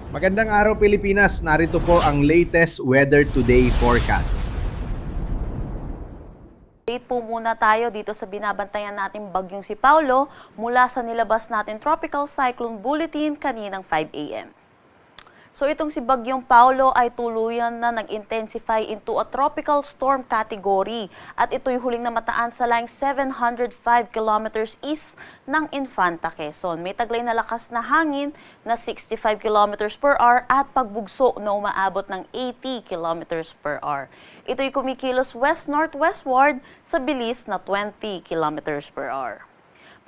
Magandang araw Pilipinas, narito po ang latest Weather Today forecast. Update po muna tayo dito sa binabantayan nating bagyong si Paulo mula sa nilabas natin Tropical Cyclone Bulletin kaninang 5 a.m. So itong si Bagyong Paulo ay tuluyan na nag-intensify into a tropical storm category at ito'y huling namataan sa laing 705 kilometers east ng Infanta, Quezon. May taglay na lakas na hangin na 65 kilometers per hour at pagbugso na umaabot ng 80 kilometers per hour. Ito'y kumikilos west-northwestward sa bilis na 20 kilometers per hour.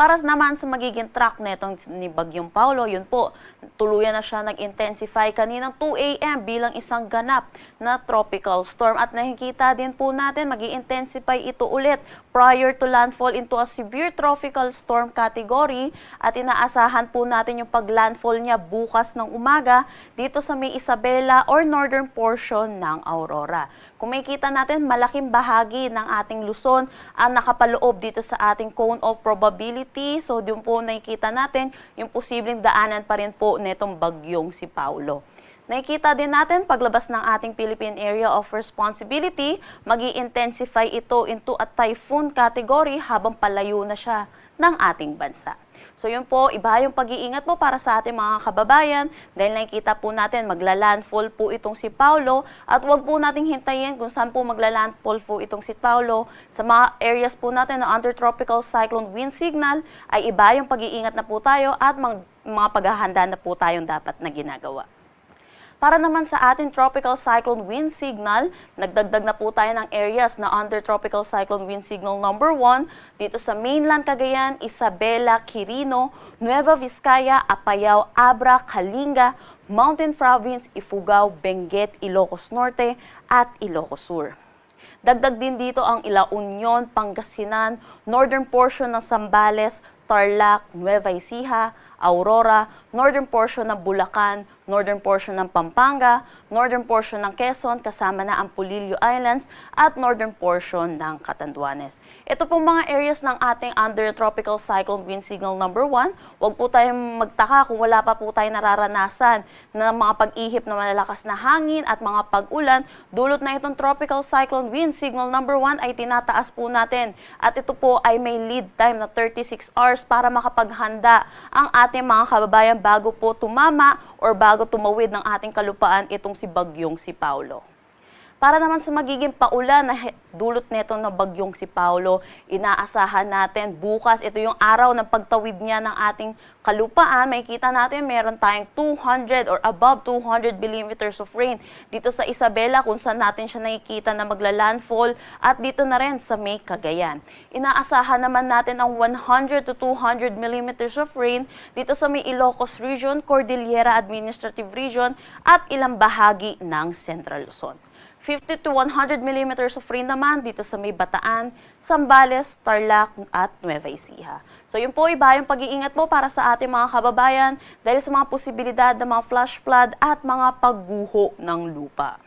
Para naman sa magiging track netong ni Bagyong Paulo, yun po, tuluyan na siya nag-intensify kaninang 2 a.m. bilang isang ganap na tropical storm. At nakikita din po natin, mag-intensify ito ulit prior to landfall into a severe tropical storm category. At inaasahan po natin yung pag-landfall niya bukas ng umaga dito sa may Isabela or northern portion ng Aurora. Kung makikita natin, malaking bahagi ng ating Luzon ang nakapaloob dito sa ating cone of probability. So, doon po nakikita natin yung posibleng daanan pa rin po netong bagyong si Paulo. Nakikita din natin paglabas ng ating Philippine Area of Responsibility, mag-i-intensify ito into a typhoon category habang palayo na siya ng ating bansa. So yun po, iba yung pag-iingat mo para sa ating mga kababayan dahil nakikita po natin magla-landfall po itong si Paulo at huwag po nating hintayin kung saan po magla-landfall po itong si Paulo. Sa mga areas po natin na under tropical cyclone wind signal ay iba yung pag-iingat na po tayo at mga paghahanda na po tayong dapat na ginagawa. Para naman sa ating tropical cyclone wind signal, nagdagdag na po tayo ng areas na under tropical cyclone wind signal number 1 dito sa mainland Cagayan, Isabela, Quirino, Nueva Vizcaya, Apayao, Abra, Kalinga, Mountain Province, Ifugao, Benguet, Ilocos Norte at Ilocos Sur. Dagdag din dito ang La Union, Pangasinan, northern portion ng Zambales, Tarlac, Nueva Ecija, Aurora, northern portion ng Bulacan, northern portion ng Pampanga, northern portion ng Quezon, kasama na ang Polillo Islands, at northern portion ng Catanduanes. Ito pong mga areas ng ating under tropical cyclone wind signal number 1. Huwag po tayong magtaka kung wala pa po tayong nararanasan ng mga pag-ihip na malalakas na hangin at mga pag-ulan. Dulot na itong tropical cyclone wind signal number 1 ay tinataas po natin. At ito po ay may lead time na 36 hours para makapaghanda ang ating mga kababayan bago po tumama or bago tumawid ng ating kalupaan itong si Bagyong si Paulo. Para naman sa magiging paulan na dulot nito na bagyong si Paulo, inaasahan natin bukas, ito yung araw ng pagtawid niya ng ating kalupaan. Makikita natin meron tayong 200 or above 200 millimeters of rain dito sa Isabela kung saan natin siya nakikita na magla-landfall at dito na rin sa may Cagayan. Inaasahan naman natin ang 100 to 200 millimeters of rain dito sa may Ilocos Region, Cordillera Administrative Region at ilang bahagi ng Central Luzon. 50 to 100 millimeters of rain naman dito sa may Bataan, Zambales, Tarlac at Nueva Ecija. So yun po iba yung pag-iingat mo para sa ating mga kababayan dahil sa mga posibilidad ng mga flash flood at mga pagguho ng lupa.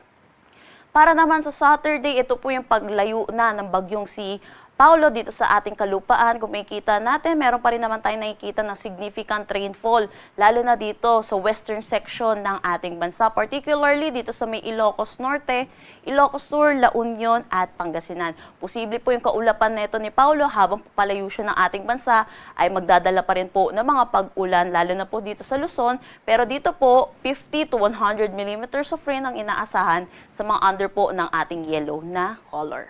Para naman sa Saturday, ito po yung paglayo na ng bagyong si Paulo dito sa ating kalupaan. Kung makikita natin, meron pa rin naman tayo nakikita ng significant rainfall, lalo na dito sa western section ng ating bansa, particularly dito sa may Ilocos Norte, Ilocos Sur, La Union at Pangasinan. Posible po yung kaulapan nito ni Paulo habang palayo siya ng ating bansa ay magdadala pa rin po ng mga pag-ulan, lalo na po dito sa Luzon. Pero dito po, 50 to 100 millimeters of rain ang inaasahan sa mga under po ng ating yellow na color.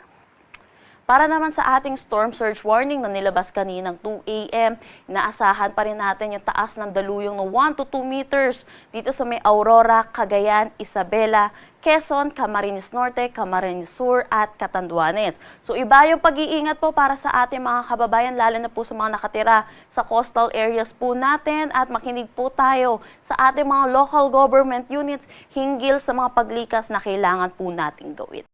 Para naman sa ating storm surge warning na nilabas kaninang 2 a.m., inaasahan pa rin natin yung taas ng daluyong ng 1 to 2 meters dito sa may Aurora, Cagayan, Isabela, Quezon, Camarines Norte, Camarines Sur at Catanduanes. So iba yung pag-iingat po para sa ating mga kababayan, lalo na po sa mga nakatira sa coastal areas po natin at makinig po tayo sa ating mga local government units hinggil sa mga paglikas na kailangan po nating gawin.